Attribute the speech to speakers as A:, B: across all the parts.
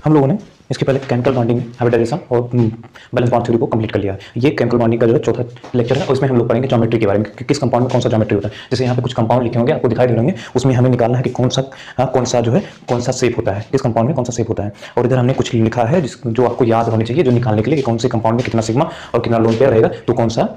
A: हम लोगों ने इसके पहले केमिकल बॉन्डिंग, हाइब्रिडाइजेशन और बैलेंस बॉन्ड थ्योरी को कंप्लीट कर लिया है। ये केमिकल बॉन्डिंग का जो है चौथा लेक्चर है, उसमें हम लोग पढ़ेंगे ज्योमेट्री के बारे में कि किस कंपाउंड में कौन सा ज्योमेट्री होता है। जैसे यहाँ पे कुछ कंपाउंड लिखे होंगे, आपको दिखाई दे रहे होंगे, उसमें हमें निकालना है कि कौन सा जो है कौन सा शेप होता है, किस कंपाउंड में कौन सा शेप होता है। और इधर हमने कुछ लिखा है जो आपको याद होनी चाहिए, जो निकालने के लिए कि कौन से कंपाउंड में कितना सिग्मा और कितना लोन पेयर रहेगा तो कौन सा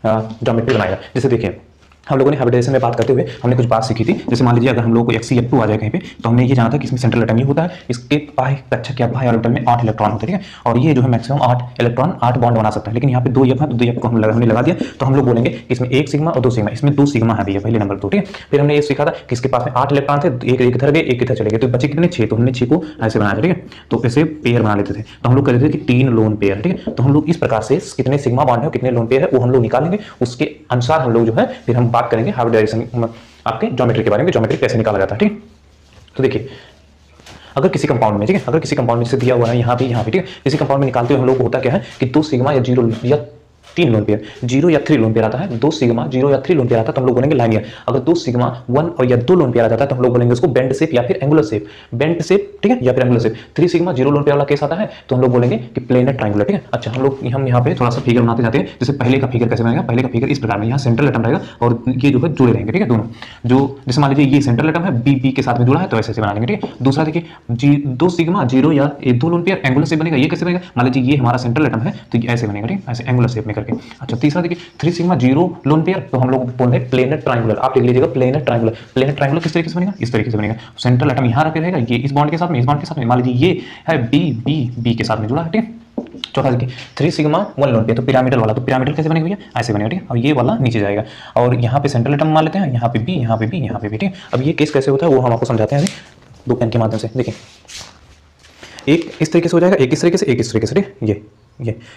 A: ज्योमेट्री बनाएगा। जैसे देखिए, हम लोगों ने हाइब्रिडाइजेशन में बात करते हुए हमने कुछ बात सीखी थी। जैसे मान लीजिए अगर हम लोग को XCF2 आ जाए कहीं पे, तो हमने ये जाना था कि इसमें सेंट्रल एटम ये होता है, इसके बाह्य कक्षक या बाह्य ऑर्बिटल में 8 इलेक्ट्रॉन होते हैं, ठीक है। और ये जो है मैक्सिमम 8 इलेक्ट्रॉन 8 बॉन्ड बना सकता है, लेकिन यहाँ पे 2 F है, तो 2 F को हमने लगा दिया। तो हम लोग बोलेंगे कि इसमें 1 सिग्मा और 2 सिग्मा, इसमें 2 सिग्मा है भैया, पहले नंबर 2, ठीक है। फिर हमने ये सीखा था कि इसके पास में 8 इलेक्ट्रॉन थे, एक इधर गए एक इधर चले गए, तो बचे कितने 6, तो हमने 6 को ऐसे बनाया, ठीक है। तो ऐसे पेयर बना लेते थे, तो हम लोग कहते थे कि 3 लोन पेयर, ठीक है। तो हम लोग इस प्रकार से कितने सिग्मा बॉन्ड है कितने लोन पेयर है वो हम लोग निकालेंगे, उसके अनुसार हम लोग जो है फिर हम बात करेंगे हाइब्रिडाइजेशन आपके ज्योमेट्री के बारे में, ज्योमेट्री कैसे निकाला जाता है, ठीक। तो देखिए, अगर किसी कंपाउंड में, ठीक है, अगर किसी कंपाउंड में से दिया हुआ है यहाँ पे, ठीक है, किसी कंपाउंड में निकालते हुए हम लोग को होता क्या है कि 2 सिग्मा या 0 या 3 लोन पेयर, 0 या 3 लोन पेयर आता है, 2 सिग्मा 0 या 3 लोन पेयर आता है तो हम लोग बोलेंगे लाइनियर। अगर 2 सिग्मा 1 और या 2 लोन पेयर आ जाता है तो हम लोग बोलेंगे उसको बेंड शेप या फिर एंगुलर शेप, बेंड शेप, ठीक है, या फिर angular shape. 3 sigma 0 lone pair वाला केस आता है तो हम लोग बोलेंगे कि प्लेनर ट्रायंगुलर, ठीक है। अच्छा, हम यहाँ पे थोड़ा सा फिगर बनाते जाते हैं। जैसे पहले का फिगर कैसे बनेगा, पहले का फिगर इस प्रकार में, यहाँ सेंट्रल एटम रहेगा और ये जो है जुड़े रहेंगे, ठीक है, दोनों जो, जैसे मान लीजिए ये सेंट्रल एटम है, बी के साथ में जुड़ा है तो ऐसे बना लेंगे, ठीक है। दूसरा देखिए 2 सिग्मा 0 या 2 लोन पेयर एंगुलर शेप बनेगा, ये कैसे बनेगा, मान लीजिए ये हमारा सेंट्रल एटम है तो ये ऐसे बनेगा, ठीक है, ऐसे एंगुलर शेप में करके। अच्छा, तीसरा देखिए 3 सिग्मा 0 लोन पेयर, तो हम लोग बोल रहे हैं प्लेनर ट्रायंगुलर, आप लिख लीजिएगा प्लेनर ट्रायंगुलर। प्लेनर ट्रायंगुलर किस तरीके से बनेगा, इस तरीके से बनेगा। सेंट्रल एटम यहाँ रखे रहेगा, ये इस बॉन्ड के साथ में, इस बॉन्ड के साथ में, मान लीजिए ये है बी के साथ में जुड़ा है, ठीक है। चौथा देखिए 3 सिग्मा 1 लोन पेयर, तो पिरामिडल वाला, तो पिरामिडल कैसे बनेगा भैया, ऐसे बनेगा, ठीक है। अब ये वाला नीचे जाएगा और यहाँ पे सेंट्रल एटम मान लेते हैं, यहाँ पे बी, यहाँ पे बी, यहाँ पे बी, ठीक है। अब ये केस कैसे होता है वो हम आपको समझाते हैं दो पेन के माध्यम से। देखिए, एक इस तरीके से हो जाएगा, एक इस तरीके से, एक इस तरीके से, ठीक है।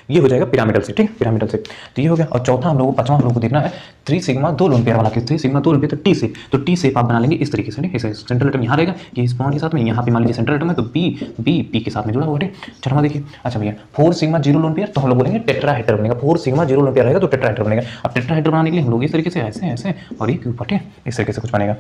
A: ये हो जाएगा पिरामिडल से, ठीक है, पिरामिडल से। तो ये हो गया। और चौथा हम लोगों को, पांचवा हम लोगों को देखना है 3 सिग्मा 2 लोन पेयर वाला केस, 3 सिग्मा 2 लोन पेयर, तो टी शेप आप बना लेंगे इस तरीके से, ठीक है। सेंट्रल एटम यहाँ रहेगा, ये इस बॉन्ड के साथ में, यहाँ पे मान लीजिए सेंट्रल एटम है तो बी के साथ में जुड़ा हुआ, ठीक। छठवां देखिए, अच्छा भैया 4 सिग्मा 0 लोन पेयर, तो हम लोग बोलेंगे टेट्राहेड्रल बनेगा। 4 सिग्मा 0 लोन पेयर रहेगा तो टेट्राहेड्रल बनेगा। अब टेट्राहेड्रल बनाने के लिए हम लोग इस तरीके से ऐसे ऐसे और एक ऊपर, ठीक, इस तरीके से कुछ बनेगा,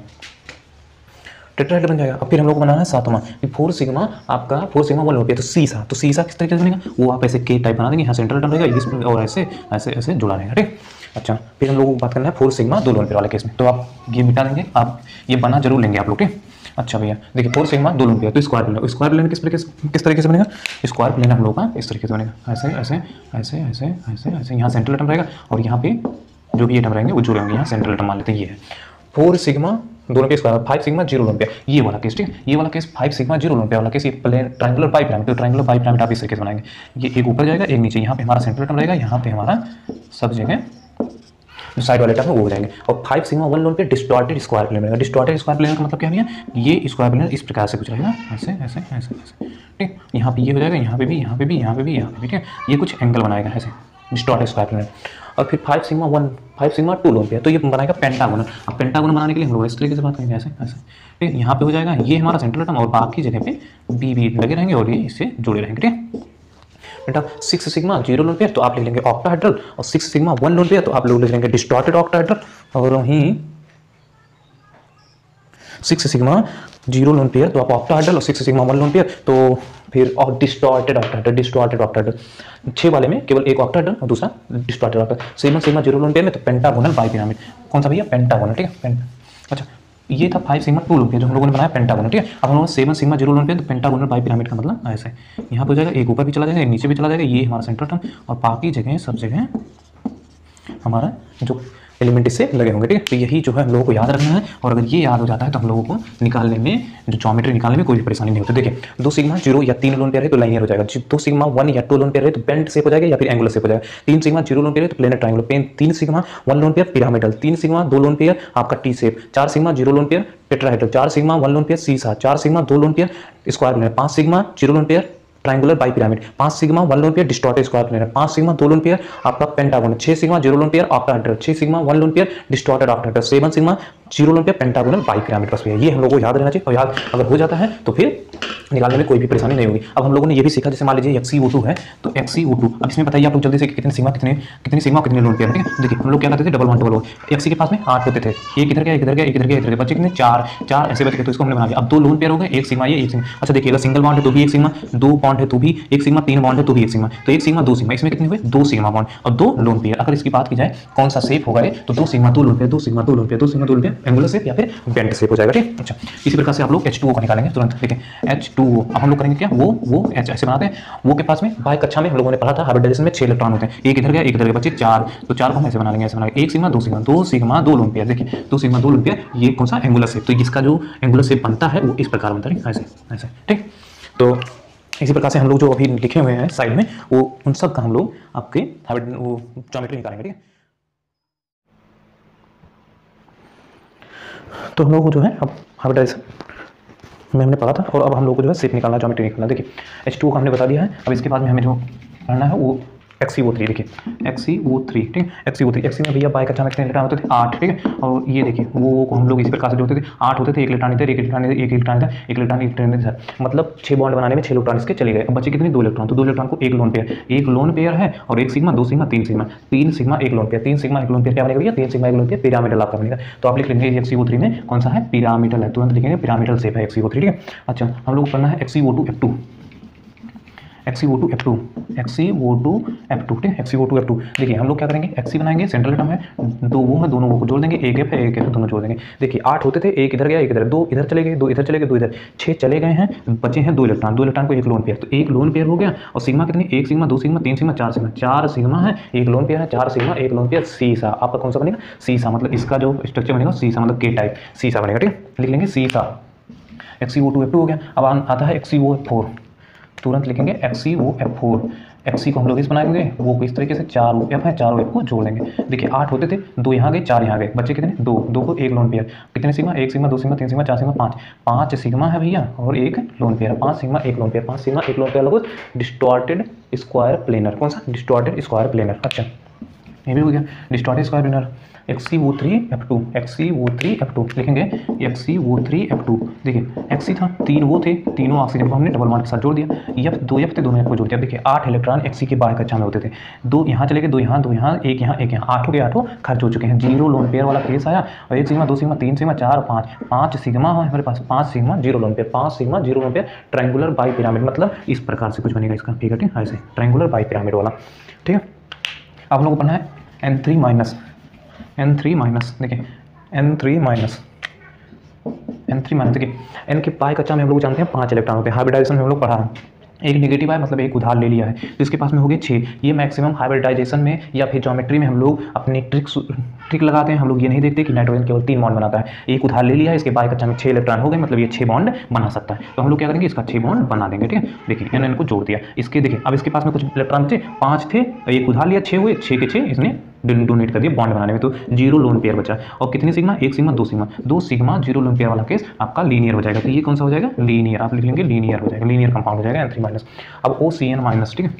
A: टेट्राहेड्रल बन जाएगा। अब फिर हम लोग को बनाना है सातवां, 4 सिग्मा आपका 4 सिग्मा 1 लोन पेयर, तो सीसा किस तरीके से बनेगा, वो आप ऐसे के टाइप बना देंगे, यहाँ सेंट्रल एटम रहेगा इसमें और ऐसे ऐसे ऐसे जुड़ा रहेगा, ठीक। अच्छा, फिर हम लोग को बात करना है 4 सिग्मा 2 लोन पेयर वाले केस में, तो आप ये मिटा देंगे, आप ये बना जरूर लेंगे आप लोग, ठीक। अच्छा भैया देखिए 4 सिग्मा 2 लोन पेयर, तो स्क्वायर प्लेन किस तरीके से बनेगा, स्क्वायर प्लेन हम लोग का इस तरीके से बनेगा, ऐसे ऐसे ऐसे ऐसे ऐसे ऐसे, यहाँ सेंट्रल एटम रहेगा और यहाँ पे जो भी एटम रहेंगे वो जुड़े होंगे, यहाँ सेंट्रल एटम मान लेते हैं, ये है 4 सिग्मा दोनों के स्क्वायर, 5 सिग्मा 0 लोन पेयर, ये वाला केस, ठीक है। ये वाला केस 5 सिग्मा 0 लोन पेयर वाला केस, ये प्लेन ट्रायंगुलर बाइपिरामिड, तो ट्रायंगुलर बाइपिरामिड आप इस तरीके से बनाएंगे, ये एक ऊपर जाएगा एक नीचे, यहाँ पे हमारा सेंट्रल एटम रहेगा, यहाँ पे हमारा सब जगह साइड वाले एटम वो हो जाएंगे। और 5 सिग्मा 1 लोन पे डिस्टॉर्टेड स्क्वायर प्लेन बनेगा। डिस्टॉर्टेड स्क्वायर प्लेन का मतलब क्या है, ये स्क्वायर प्लेन इस प्रकार से कुछ रहेगा, ऐसे ऐसे ऐसे ऐसे, ठीक। यहाँ पे ये हो जाएगा, यहाँ पे भी, यहाँ पे भी, यहाँ पे भी, यहाँ पे भी, ठीक है। ये कुछ एंगल बनाएगा ऐसे, डिस्टॉर्टेड स्क्वायर प्लेन। और फिर 5 सिग्मा 2 लोन पे, तो ये बनाएगा पेंटागोनल। अब पेंटागोनल बनाने के लिए हम लोग इस तरीके से बात करेंगे, ऐसे ऐसे, ठीक। यहाँ पे हो जाएगा ये हमारा सेंट्रल एटम और बाकी जगह पे बी लगे रहेंगे और ये इससे जुड़े रहेंगे, ठीक। बेटा 6 सिग्मा 0 लोन पेयर, तो आप लिख लेंगे ऑक्टाहेड्रल, और 6 सिग्मा 1 लोन पेयर, तो आप लोग लिख लेंगे डिस्टॉर्टेड ऑक्टाहेड्रल। और वहीं 6 सिग्मा 0 लोन पेयर, तो आप ऑक्टाहेड्रल, और 6 सिग्मा 1 लोन पेयर, तो फिर और डिस्टॉर्टेड ऑक्टाहेड्रल 6 वाले में केवल एक ऑक्टाहेड्रल और दूसरा distorted octahedral. 7 sigma 0 lone pair में तो पेंटागोनल बाइपिरामिड, कौन सा भैया, पेंटागोनल, ठीक है। अच्छा, ये था 5 सिग्मा 2 लोन पेयर जो हम लोगों ने बनाया पेंटागोनल, ठीक है। अब हम लोग 7 सिग्मा 0 लोन पेयर, तो पेंटागोनल बाइपिरामिड का मतलब ऐसे, यहाँ पे हो जाएगा, एक ऊपर भी चला जाएगा, एक नीचे भी चला जाएगा, ये हमारा सेंट्रल एटम, और बाकी जगह सब जगह हमारा जो एलिमेंट इससे लगे होंगे, ठीक है। तो यही जो है हम लोगों को याद रखना है, और अगर ये याद हो जाता है तो हम लोगों को निकालने में, जो ज्योमेट्री निकालने में कोई भी परेशानी नहीं होती। देखिए 2 सिग्मा 0 या 3 लोन पेयर है तो लाइनियर हो जाएगा, 2 सिग्मा 1 या 2 लोन पेयर है तो बेंड शेप हो जाएगा या फिर एंगुलर शेप हो जाएगा, 3 सिग्मा 0 लोन पेयर है तो planar triangular, 3 sigma 1 lone pair pyramidal, 3 sigma 2 lone pair आपका T shape, 4 sigma 0 lone pair tetrahedral, 4 sigma 1 lone pair seesaw, 4 sigma 2 lone pair square planar, 5 sigma 0 lone pair triangular bipyramid, 5 sigma 1 lone pair distorted square plane, 5 sigma 2 lone pair आपका pentagonal, 6 sigma 0 lone pair octahedral, 6 sigma 1 lone pair distorted octahedral, 7 sigma 0 lone pair pentagonal bipyramid. बस ये हम लोगों को याद रहना चाहिए, और याद अगर हो जाता है तो फिर निकालने में कोई भी परेशानी नहीं होगी। अब हम लोगों ने ये भी सीखा, जैसे मान लीजिए XeO2 है तो XeO2, अब इसमें बताइए आप लोग जल्दी से कि कितने सिग्मा कितने लोन पेयर, ठीक है। देखिए हम लोग क्या करते थे, डबल बॉन्ड Xe के पास में 8 होते थे, एक इधर गया एक इधर गया एक इधर गया एक इधर गया, बच्चे कितने 4 ऐसे बच गए, तो इसको हमने बना लिया। अब 2 लोन पेयर हो गए, एक सिग्मा ये एक सिग्मा। अच्छा देखिएगा, सिंगल बॉन्ड है तो भी एक सिग्मा, 2 बॉन्ड है तो भी एक सिग्मा, 3 बॉन्ड है तो भी एक सिग्मा, तो एक सिग्मा 2 सिग्मा, इसमें कितने हुए 2 सिग्मा बॉन्ड और 2 लोन पेयर। अगर इसकी बात की जाए कौन सा शेप होगा ये, तो 2 sigma 2 lone pair, 2 sigma 2 lone pair, 2 sigma 2 lone pair, angular shape या फिर बेंट शेप हो जाएगा, ठीक। अच्छा इसी प्रकार से आप लोग H2O को निकालेंगे तुरंत, देखिए H2O। अब हम लोग करेंगे क्या, वो H ऐसे बनाते हैं, वो के पास में बाय कक्षा में हम लोगों ने पढ़ा था हाइब्रिडाइजेशन में 6 इलेक्ट्रॉन होते हैं, एक इधर गया एक इधर गया, बच्चे 4, तो 4 को हम ऐसे बना लेंगे, ऐसे बना लेंगे, एक sigma 2 sigma, 2 sigma 2 lone pair, देखिए 2 सिग्मा 2 लोन पेयर, ये कौन सा एंगुलर शेप, तो इसका जो एंगुलर शेप बनता है वो इस प्रकार बनता है, ऐसे ऐसे, ठीक। तो इसी प्रकार से हम लोग जो अभी लिखे हुए हैं साइड में, वो उन सब का हम लोग आपके वो ज्योमेट्री निकालेंगे, ठीक है। तो हम लोग जो है अब हाइब्रिडाइजेशन में हमने पढ़ा था, और अब हम लोग को जो है शेप निकालना, ज्योमेट्री निकालना। देखिए H2O का हमने बता दिया है। अब इसके बाद में हमें जो करना है वो XeO3, देखिए XeO3, ठीक है। XeO3 में भैया बाय कक्षा में कितने इलेक्ट्रॉन होते थे 8, ठीक है। और ये देखिए वो को हम लोग इसी प्रकार से जोड़ते थे, 8 होते थे, एक इलेक्ट्रॉन इधर एक इलेक्ट्रॉन इधर एक इलेक्ट्रॉन इधर एक इलेक्ट्रॉन इधर, मतलब 6 बॉन्ड बनाने में 6 इलेक्ट्रॉन इसके चले गए। अब बचे कितने 2 इलेक्ट्रॉन, तो 2 इलेक्ट्रॉन को एक लोन पेयर है, और एक सिग्मा 2 सिग्मा 3 सिग्मा 3 सिग्मा एक लोन पेयर, 3 सिग्मा एक लोन पेयर क्या बनेगा भैया, 3 सिग्मा एक लोन पेयर पिरामिडल आपका बनेगा। तो आप लिख लेंगे XeO3 में कौन सा है, पिरामिडल है, तुरंत लिखेंगे पिरामिडल शेप है XeO3, ठीक है। अच्छा हम लोग को करना है XeO2F2, XeO2F2, ठीक है। XeO2F2 देखिए हम लोग क्या करेंगे, Xe बनाएंगे, सेंट्रल एटम है, दो वो है, दोनों वो को जोड़ देंगे, एक F है एक F, दोनों जोड़ देंगे। देखिए 8 होते थे, एक इधर गया एक इधर, 2 इधर चले गए 2 इधर चले गए 2 इधर, 6 चले गए हैं, बचे हैं 2 इलेक्ट्रॉन को एक लोन पेयर, तो एक लोन पेयर हो गया। और सिग्मा कितने, 1 sigma 2 sigma 3 sigma 4 sigma, 4 sigma है, एक लोन पेयर है, 4 सिग्मा एक लोन पेयर, सीसा आपका कौन सा बनेगा, सीसा, मतलब इसका जो स्ट्रक्चर बनेगा सीसा, मतलब के टाइप सीसा बनेगा, ठीक है। लिख लेंगे सीसा। XeO2F2 हो गया। अब आता है XeO4, तुरंत लिखेंगे XeOF4। Xe को हम लोग इस बनाएंगे, वो को इस तरीके से, 4 F है, चारों F को जोड़ देंगे। देखिए 8 होते थे, 2 यहाँ गए 4 यहाँ गए, बच्चे कितने 2 को एक लोन पेयर, कितने sigma, 1 sigma 2 sigma 3 sigma 4 sigma 5 sigma है भैया, और एक लोन पेयर, 5 सिग्मा एक लोन पेयर, 5 सिग्मा एक लोन पेयर लोग डिस्टॉर्टेड स्क्वायर प्लेनर, कौन सा डिस्टॉर्टेड स्क्वायर प्लेनर। अच्छा ये भी हो गया डिस्टॉर्टेड स्क्वायर प्लेनर। XeO3F2 लिखेंगे XeO3F2। देखिए Xe था, 3 वो थे, तीनों ऑक्सीजन को हमने डबल बॉन्ड के साथ जोड़ दिया, दो F थे, दोनों F को जोड़ दिया। देखिए 8 इलेक्ट्रॉन Xe के बाहर कक्षा में होते थे, 2 यहाँ चले गए, 2 यहाँ 2 यहाँ एक यहाँ एक यहाँ, 8 के 8 खर्च हो चुके हैं। 0 लोन पेयर वाला केस आया, और 1 सिग्मा 2 सिग्मा 3 सिग्मा 4 5 सिग्मा है हमारे पास, 5 sigma 0 lone pair, 5 sigma 0 lone pair, triangular by pyramid, मतलब इस प्रकार से कुछ बनेगा इसका, ठीक है, ऐसे ट्रायंगुलर बाई पिरामिड वाला, ठीक है। अब हम लोग को पढ़ना है N3 माइनस, देखिए N3 माइनस, देखिए N के पाई कक्षा में हम लोग जानते हैं 5 इलेक्ट्रॉन होते हैं, हाइब्रिडाइजेशन में हम लोग पढ़ा है, एक नेगेटिव है, मतलब एक उधार ले लिया है, तो इसके पास में हो गए 6। ये मैक्सिमम हाइब्रिडाइजेशन में या फिर ज्योमेट्री में हम लोग अपनी ट्रिक लगाते हैं, हम लोग ये नहीं देखते कि नाइट्रोजन केवल 3 बॉन्ड बनाता है, एक उधार ले लिया है, इसके बाई कक्षा में 6 इलेक्ट्रॉन हो गए, मतलब ये 6 बॉन्ड बना सकता है, तो हम लोग क्या करेंगे, इसका 6 बॉन्ड बना देंगे, ठीक है। देखिए एन को जोड़ दिया, इसके देखिए अब इसके पास में कुछ इलेक्ट्रॉन बचे, 5 थे, एक उधार लिया, 6 हुए, 6 के 6 इसने डोनेट कर दिया बॉन्ड बनाने में, तो 0 लोन पेयर बचा। और कितने sigma, 1 sigma 2 sigma, 2 sigma 0 lone pair वाला केस आपका लीनियर हो जाएगा, तो ये कौन सा हो जाएगा, लीनियर, आप लिख लेंगे लीनियर हो जाएगा, लीनियर कंपाउंड हो जाएगा N3 माइनस। अब OCN माइनस, ठीक है,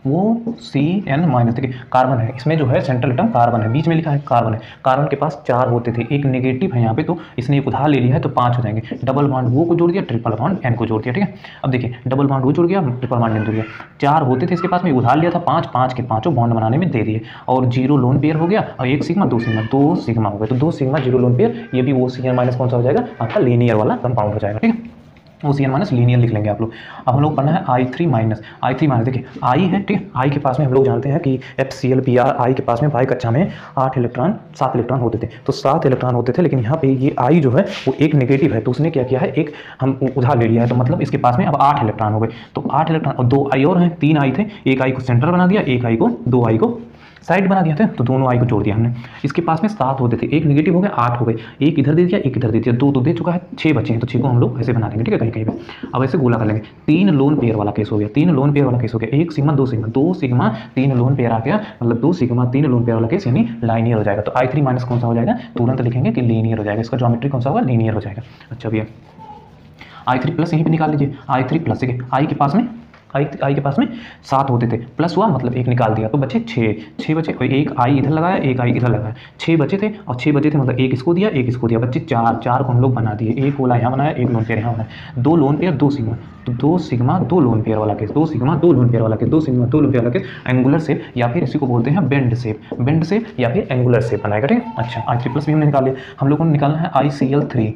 A: OCN माइनस, देखिए कार्बन है, इसमें जो है सेंट्रल एटम कार्बन है, बीच में लिखा है कार्बन है, कार्बन के पास 4 होते थे, एक नेगेटिव है यहाँ पे, तो इसने एक उधार ले लिया है, तो 5 हो जाएंगे, डबल बॉन्ड वो को जोड़ दिया, ट्रिपल बॉन्ड N को जोड़ दिया, ठीक है। अब देखिए डबल बॉन्ड वो जुड़ गया, ट्रिपल बॉन्ड N जुड़ गया, 4 होते थे इसके पास में, उधार लिया था 5 के 5 बॉन्ड बनाने में दे दिए, और 0 लोन पेयर हो गया, और 1 सिग्मा 2 सिग्मा हो गया, तो 2 सिग्मा 0 लोन पेयर, ये भी OCN माइनस कौन सा हो जाएगा, आपका लीनियर वाला कंपाउंड हो जाएगा, ठीक है। OCN माइनस लीनियर लिख लेंगे आप लोग। अब हम लोग पढ़ना है I3 माइनस, देखिए I है, ठीक है, I के पास में हम लोग जानते हैं कि FClBr, I के पास में बाई कक्षा में 7 इलेक्ट्रॉन होते थे, तो 7 इलेक्ट्रॉन होते थे, लेकिन यहाँ पे ये I जो है वो एक नेगेटिव है, तो उसने क्या किया है, एक हम उधार ले लिया है, तो मतलब इसके पास में अब 8 इलेक्ट्रॉन हो गए, तो 8 इलेक्ट्रॉन, और 2 I और हैं, 3 I थे, एक I को सेंटर बना दिया, एक I को 2 I को साइड बना दिया था, तो दोनों I को जोड़ दिया हमने। इसके पास में 7 होते थे, एक नेगेटिव हो गया, 8 हो गए, एक इधर दे दिया, एक इधर दे दिया, 2 तो दे चुका है, 6 बचे हैं, तो 6 को हम लोग ऐसे बना देंगे, ठीक है, कहीं पे। अब ऐसे गोला कर लेंगे, 3 लोन पेयर वाला केस हो गया, 3 लोन पेयर वाला केस हो गया, 1 sigma 2 sigma, 2 sigma 3 lone pair आ गया, मतलब 2 सिग्मा 3 लोन पेयर वाला केस, यानी लाइनियर हो जाएगा। तो I3 माइनस कौन सा हो जाएगा, तुरंत लिखेंगे कि लीनियर हो जाएगा, इसका ज्योमेट्री कौन सा होगा, लीनियर हो जाएगा। अच्छा भैया I3 प्लस यहीं पे निकाल लीजिए, I3 प्लस, देखिए I के पास में आई के पास में 7 होते थे, प्लस हुआ मतलब एक निकाल दिया तो बचे 6 बचे, और एक आई इधर लगाया एक आई इधर लगाया, 6 बचे थे, और 6 बचे थे मतलब एक इसको दिया एक इसको दिया, बच्चे 4 को हम लोग बना दिए, एक वाला यहाँ बनाया एक लोन पेयर यहाँ बनाया, 2 लोन पेयर 2 सिग्मा, तो 2 सिग्मा 2 लोन पेयर वाला केस, 2 सिग्मा 2 लोन पेयर वाला केस, 2 सिग्मा 2 लोन पेयर वाला केस, एंगुलर शेप या फिर इसी को बोलते हैं बेंड शेप या फिर एंगुलर शेप बनाएगा, ठीक है। अच्छा I3+ भी हमने निकाल लिया, हम लोग को निकालना है ICl3।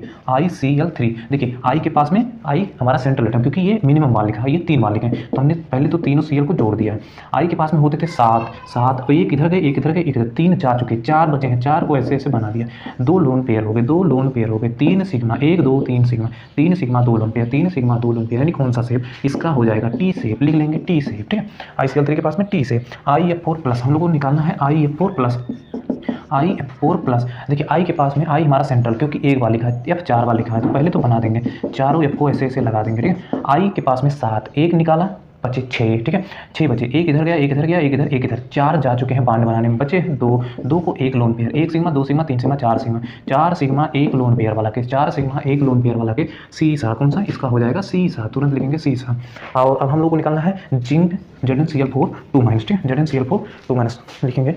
A: देखिए आई के पास में आई हमारा सेंट्रल एटम, क्योंकि ये मिनिमम मान लिखा है, ये 3 मान लिखे हैं, तो हमने पहले तो तीनों Cl को जोड़ दिया है। आई के पास में होते थे 7 एक इधर गए एक इधर गए एक इधर, 3 4 चुके, 4 बचे हैं, 4 को ऐसे बना दिया, 2 लोन पेयर हो गए, 3 sigma 1 2 3 sigma 3 sigma 2 lone pair 3 sigma 2 lone pair, यानी कौन सा शेप इसका हो जाएगा टी शेप, लिख लेंगे टी शेप, ठीक है। ICl3 के पास में टी शेप। IF4+ हम लोग को निकालना है IF4+। देखिए आई के पास में आई हमारा सेंट्रल, क्योंकि एक बार लिखा है F4 बार लिखा है, तो पहले तो बना देंगे, चारों F को ऐसे लगा देंगे, ठीक है। आई के पास में 7 एक निकाला बचे 6, ठीक है, 6 बचे, एक इधर गया एक इधर गया एक इधर, 4 जा चुके हैं बांड बनाने में, बचे 2 को एक lone pair, 1 sigma 2 sigma 3 sigma 4 sigma 1 lone pair वाला केस, 4 सिग्मा 1 लोन पेयर वाला केस, सीसा कौन सा इसका हो जाएगा सीसा, तुरंत लिखेंगे सीसा। और अब हम लोग को निकालना है जिंक ZnCl4 2-, ठीक है, ZnCl4 2- लिखेंगे,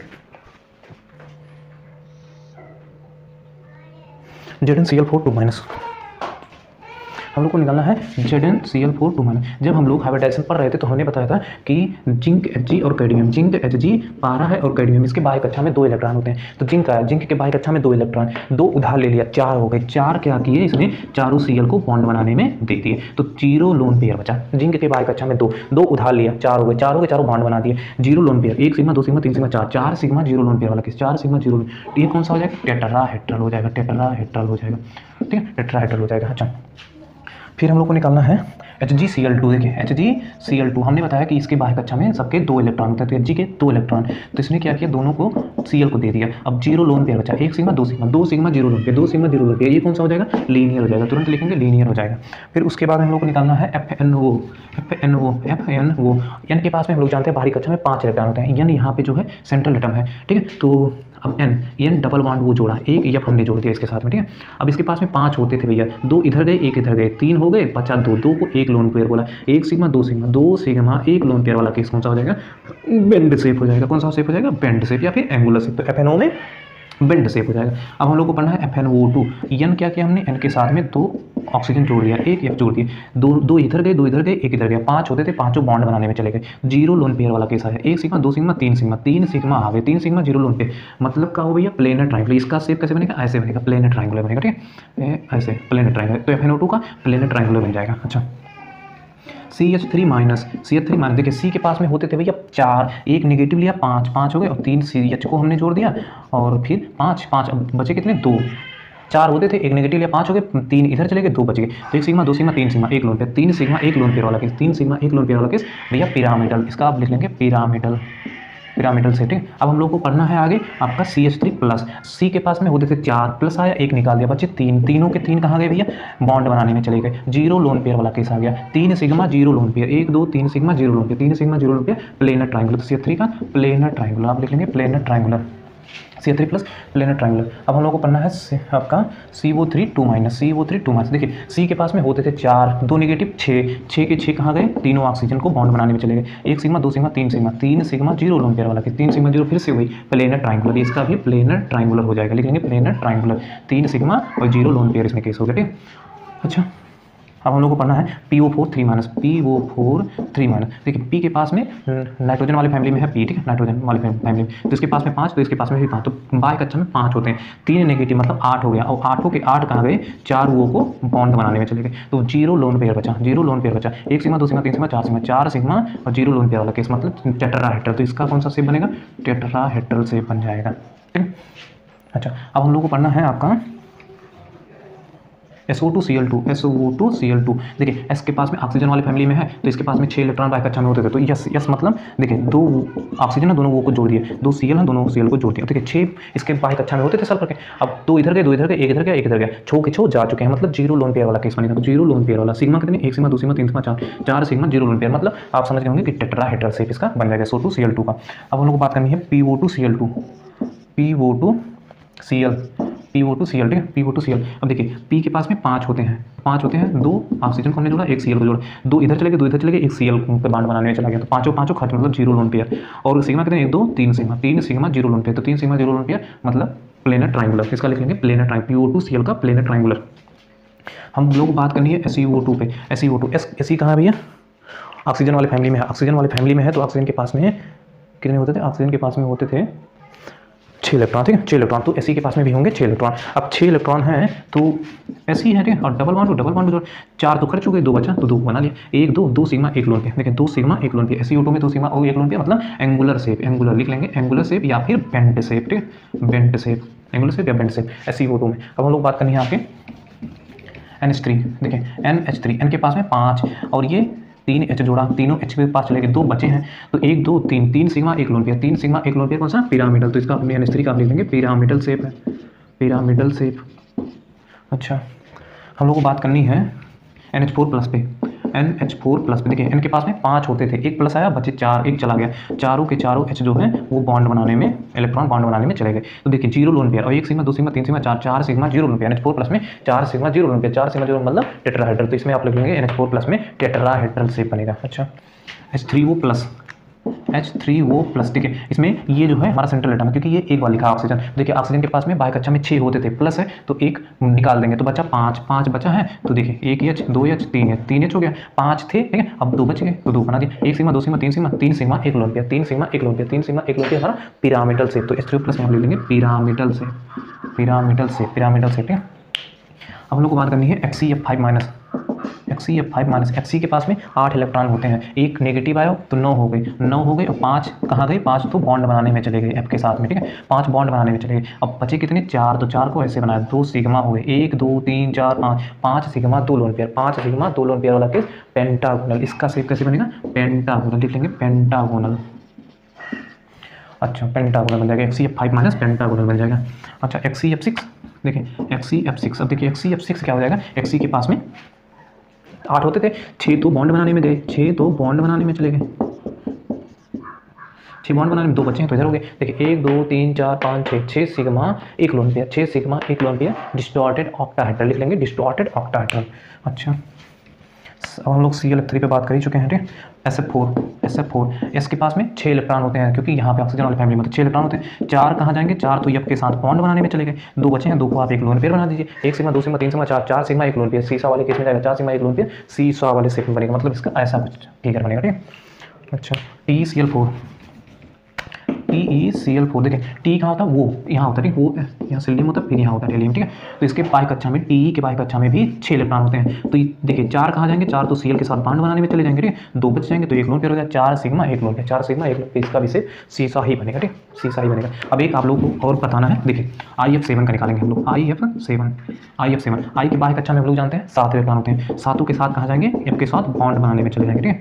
A: ZnCl4 2-। हम लोग को निकालना है ZnCl4 2-। जब हम लोग हाइब्रिडाइजेशन पढ़ रहे थे तो हमने बताया था कि जिंक Hg और कैडमियम, जिंक Hg पारा है और कैडमियम इसके बाह्य कक्षा में 2 इलेक्ट्रॉन होते हैं, तो जिंक के बाह्य कक्षा में 2 इलेक्ट्रॉन, 2 उधार ले लिया, 4 हो गए, 4 क्या किए इसने चारों Cl को बॉन्ड बनाने में दे दिए, तो 0 लोन पेयर बचा, जिंक के बाह्य कक्षा में 2 उधार लिया, 4 हो गए, चारों बॉन्ड बना दिए, 0 lone pair, 1 sigma 2 sigma 3 sigma 4 sigma 0 lone pair वाला केस, 4 सिग्मा 0, ये कौन सा हो जाएगा टेट्राहेड्रल हो जाएगा, ठीक है, टेट्राहेड्रल हो जाएगा। अच्छा फिर हम लोग को निकालना है HgCl2। देखिए HgCl2 हमने बताया कि इसके बाह्य कक्षा में सबके 2 इलेक्ट्रॉन होते हैं, तो Hg के 2 इलेक्ट्रॉन, तो इसने क्या किया दोनों को Cl को दे दिया, अब 0 लोन पेयर बचा, 1 sigma 2 sigma 0 lone pair, 2 sigma 0 lone pair, ये कौन सा हो जाएगा लीनियर हो जाएगा, तुरंत लिखेंगे लीनियर हो जाएगा। फिर उसके बाद हम लोग को निकालना है FNO। N के पास में हम लोग जानते हैं बाहरी कक्षा में 5 इलेक्ट्रॉन होते हैं, N यहाँ पे जो है सेंट्रल एटम है, ठीक है, तो अब N डबल बॉन्ड वो जोड़ा, एक F हमने जोड़ दिया इसके साथ में, ठीक है। अब इसके पास में 5 होते थे भैया, 2 इधर गए एक इधर गए, 3 हो गए, बचा 2 को एक लोन पेयर बोला, 1 सिग्मा 2 सिग्मा 1 लोन पेयर वाला केस कौन सा हो जाएगा बेंड शेप हो जाएगा, कौन सा शेप हो जाएगा बेंड शेप या फिर एंगुलर शेप, तो FNO में बेंड शेप हो जाएगा। अब हम लोग को पढ़ना है FNO2। N क्या किया हमने, N के साथ में 2 ऑक्सीजन जोड़ दिया, एक F जोड़ दिए, 2 इधर गए एक इधर गया, 5 होते थे, 5 बॉन्ड बनाने में चले गए, 0 लोन पेयर वाला केस है, 1 सिग्मा 2 सिग्मा 3 सिग्मा आ गए, 3 सिग्मा 0 लोन पेयर, मतलब क्या हो भैया प्लेनर ट्रायंगल, इसका शेप कैसे बनेगा ऐसे बनेगा, प्लेनर ट्रायंगुलर बनेगा, ठीक है, ऐसे प्लेनर ट्रायंगुलर, तो FNO2 का प्लेनर ट्रायंगुलर बन जाएगा। अच्छा CH3-, देखिए C के पास में होते थे भैया 4, एक नेगेटिव लिया 5 हो गए, और 3 CH को हमने जोड़ दिया, और फिर 5 अब बचे कितने 2, 4 होते थे, एक नेगेटिव लिया 5 हो गए, 3 इधर चले गए 2 बच गए, तो 1 sigma 2 sigma 3 sigma 1 lone pair, 3 sigma 1 lone pair वाला केस, 3 सिग्मा 1 लोन पेयर वाला केस भैया पिरामिडल, इसका आप लिख लेंगे पिरामिडल से, ठीक। अब हम लोग को पढ़ना है आगे आपका CH3+। C के पास में होते थे 4, प्लस आया 1 निकाल दिया, बच्चे 3, तीनों के 3 कहाँ गए भैया बॉन्ड बनाने में चले गए, 0 लोन पेयर वाला केस आ गया, 3 sigma 0 lone pair, 1 2 3 sigma 0 lone pair, 3 sigma 0 lone pair planar triangular, तो CH3 का प्लेनर ट्रायंगुलर आप लिख लेंगे planar triangular, CH3+ planar triangular. अब हम लोग को पढ़ना है आपका CO3 2-। देखिए C के पास में होते थे 4, 2 नेगेटिव 6 के 6 कहाँ गए, तीनों ऑक्सीजन को बॉन्ड बनाने में चले गए, 1 sigma 2 sigma 3 sigma 0 lone pair वाला के, 3 सिग्मा 0 फिर से वही प्लेनर ट्रायंगुलर, इसका भी प्लेनर ट्रायंगुलर हो जाएगा, लिखेंगे प्लेनर ट्रायंगुलर, 3 सिग्मा और 0 लोन पेयर इसमें केस हो गया, ठीक। अच्छा अब हम लोग को पढ़ना है PO4 3-। देखिए P के पास में नाइट्रोजन वाली फैमिली में है P, ठीक है, नाइट्रोजन वाली फैमिली में, तो इसके पास में 5, तो इसके पास में भी 5, तो बाय कक्षा में 5 होते हैं, 3 नेगेटिव मतलब 8 हो गया, और 8 के 8 कहाँ गए 4 वो को बॉन्ड बनाने में चले गए, तो 0 लोन पेयर बचा, 1 सिग्मा 2 सिग्मा 3 सिग्मा 4 सिग्मा और 0 लोन पेयर वाला केस, मतलब टेट्राहेड्रल, तो इसका कौन सा शेप बनेगा टेट्राहेड्रल शेप बन जाएगा, ठीक। अच्छा अब हम लोग को पढ़ना है आपका SO2Cl2। देखिए S के पास में ऑक्सीजन वाली फैमिली में है, तो इसके पास में 6 इलेक्ट्रॉन बाय कक्षा में होते थे, तो यस मतलब देखिए 2 ऑक्सीजन है, दोनों वो को जोड़ दिए, 2 Cl है, दोनों Cl को जोड़ दिया, देखिए 6 इसके बाय कक्षा में होते थे सल्फर के, अब 2 इधर गए एक इधर गया, 6 के 6 जा चुके हैं, मतलब 0 लोन पेयर वाला केस बनेगा, तो 0 लोन पेयर वाला, सिग्मा कितने 1 sigma 2 sigma 3 sigma 4 sigma 0 lone pair, मतलब आप समझ गए होंगे कि टेट्राहेड्रल शेप इसका बन जाएगा SO2Cl2 का। अब हम लोग को बात करनी है PO2Cl। PO2Cl, ठीक है, PO2Cl। अब देखिए P के पास में 5 होते हैं, 2 ऑक्सीजन को हमने जोड़ा, 1 Cl को जोड़ा, 2 इधर चले गए, 2 इधर चले गए, 1 Cl पे बॉन्ड बनाने में चला गया, तो पाँचों खर्च मतलब 0 लोन पेयर। और सिग्मा कितने, 1 2 3 सिग्मा 0 लोन पेयर, तो 3 सिग्मा 0 लोन पेयर मतलब प्लेनर ट्राइंगुलर। इसका लिख लेंगे प्लेनर ट्राइंगुलर, PO2Cl का प्लेनर ट्राइंगुलर। हम लोग बात करनी है SeO2 पे। SeO2 Se कहाँ है भैया, ऑक्सीजन वाले फैमिली में है, ऑक्सीजन वाले फैमिली में है, तो ऑक्सीजन के पास में कितने होते थे, ऑक्सीजन के पास में होते थे 6 इलेक्ट्रॉन, ठीक है, 6 इलेक्ट्रॉन। तो Se के पास में भी होंगे 6 इलेक्ट्रॉन। अब 6 इलेक्ट्रॉन हैं तो Se है, ठीक है, और डबल बॉन्ड जोड़, 4 तो खर्च हो गए, 2 बचा तो 2 बना लिया, 1 2 सिग्मा 1 लोन पे, देखिए 2 सिग्मा 1 लोन पे। SeO2 में 2 सिग्मा और 1 लोन पे मतलब एंगुलर शेप, एंगुलर लिख लेंगे, एंगुलर शेप या फिर बेंट शेप, ठीक है, बेंट शेप, एंगुलर शेप या बेंट शेप SeO2 में। अब हम लोग बात करनी है आपके NH3, देखिए NH3, N के पास में 5 और ये 3 H जोड़ा, तीनों H के पास चले गए, 2 बचे हैं, तो 1 2 3, 3 sigma 1 lone pair, 3 sigma 1 lone pair कौन सा, पिरामिडल। तो इसका अपने NH3 का आप लिख लेंगे पिरामिडल शेप है, पिरामिडल शेप। अच्छा, हम लोग को बात करनी है NH4+ पे, NH4+ पे। देखिए N के पास में 5 होते थे, 1 प्लस आया, बचे 4, 1 चला गया, चारों के चारों H जो है वो बॉन्ड बनाने में, इलेक्ट्रॉन बॉन्ड बनाने में चले गए। तो देखिए 0 लोन पेयर, और 1 sigma 2 sigma 3 sigma 4 sigma 0 lone pair, NH4+ में 4 सिग्मा 0 लोन पेयर, 4 सिग्मा 0 मतलब टेट्राहेड्रल। तो इसमें आप लिख लेंगे NH4+ में टेट्राहेड्रल शेप बनेगा। अच्छा, H3O+, ठीक है, इसमें ये जो है हमारा सेंट्रल एटम है, क्योंकि ये एक बार लिखा ऑक्सीजन। देखिए ऑक्सीजन के पास में बाय कक्षा में 6 होते थे, प्लस है तो 1 निकाल देंगे, तो बचा 5 बचा है, तो देखिए 1 H 2 H 3 H हो गया, 5 थे, ठीक है, अब 2 बच गए तो 2 बना दिए, 1 sigma 2 sigma 3 sigma 1 lone pair, 3 sigma 1 lone pair हमारा पिरामिडल शेप। तो H3O+ में हम लिख लेंगे पिरामिडल शेप, ठीक है। अब हम लोग को बात करनी है HCF5-, HC के पास में 8 इलेक्ट्रॉन होते हैं, एक नेगेटिव आया तो 9 हो गए, और 5 कहाँ गए, 5 तो बॉन्ड बनाने में चले गए F के साथ में, ठीक है, 5 बॉन्ड बनाने में चले गए। अब बचे कितने, 4, तो 4 को ऐसे बनाया, 2 सिग्मा हो गए, 1 2 3 4 5 sigma 2 lone pair, 5 sigma 2 lone pair वाला केस पेंटागोनल। इसका शेप कैसे बनेगा, पेंटागोनल, लिख लेंगे पेंटागोनल। अच्छा, पेंटागोनल बन जाएगा, HCF5- पेंटागोनल बन जाएगा। अच्छा, HCF6, देखिए HCF6, अब देखिए HCF6 क्या हो जाएगा, Hc के पास में 8 होते थे, 6 तो बॉन्ड बनाने में गए, 6 तो बॉन्ड बनाने में चले गए, 6 बॉन्ड बनाने में 2 बचे हैं तो इधर हो गए। देखिए 1 2 3 4 5 6 sigma 1 lone pair, 6 sigma 1 lone pair distorted octahedral, लिख लेंगे डिस्टॉर्टेड ऑक्टाहेड्रल। अच्छा, अब हम लोग Cl3 पे बात कर ही चुके हैं, ठीक है। SF4 S के पास में 6 इलेक्ट्रॉन होते हैं, क्योंकि यहाँ पे ऑक्सीजन वाली फैमिली में तो 6 इलेक्ट्रॉन होते हैं, 4 कहाँ जाएंगे, 4 तो F के साथ बॉन्ड बनाने में चले गए, 2 बचे हैं, 2 को आप 1 लोन पेयर बना दीजिए, 1 sigma 2 sigma 3 sigma 4 sigma 1 lone pair, सीसा वाले केस में जाएगा 4 सिग्मा 1 लोन पेयर, सीसा वाले शेप में बनेगा, मतलब इसका ऐसा कुछ फिगर बनेगा, ठीक है। अच्छा, TeCl4, TeCl4, देखें T कहाँ होता है, वो यहाँ होता है, ठीक, वो यहाँ सिलियम होता है, फिर यहाँ होता है हेलियम, ठीक है। तो इसके बाय कक्षा में, Te के बाय कक्षा में भी 6 इलेक्ट्रॉन होते हैं, तो देखिए 4 कहाँ जाएंगे, 4 तो Cl के साथ बॉन्ड बनाने में चले जाएंगे, ठीक है, 2 बच जाएंगे तो 1 लोन पेयर हो जाएगा, 4 sigma 1 lone pair, 4 sigma 1 lone pair, इसका भी शेप सीसा ही बनेगा, ठीक, सीसा ही बनेगा। अब एक आप लोगों को और बताना है, देखिए IF7 का निकालेंगे हम लोग, IF7 I के बाय कक्षा में हम लोग जानते हैं 7 इलेक्ट्रॉन होते हैं, 7 के साथ कहाँ जाएंगे, F के साथ बॉन्ड बनाने में चले जाएंगे, ठीक है,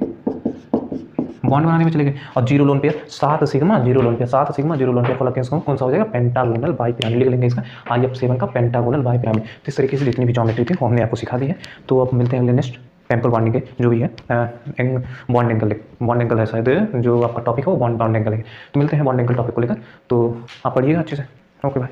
A: बॉन्ड बनाने में चले गए। और 0 lone pair 7 sigma 0 lone pair वाला केस कौन सा हो जाएगा, पेंटागोनल बाइपिरामिड, लिख लेंगे इसका IF7 का पेंटागोनल बाइपिरामिड। तो इस तरीके से जितनी भी ज्योमेट्री थी वो हमने आपको सिखा दी है। तो अब मिलते हैं अगले नेक्स्ट केमिकल बॉन्डिंग के जो भी है बॉन्ड एंगल है शायद जो आपका टॉपिक हो, बॉन्ड एंगल है। तो मिलते हैं बॉन्ड एंगल टॉपिक को लेकर, तो आप पढ़िएगा अच्छे से। Okay bye.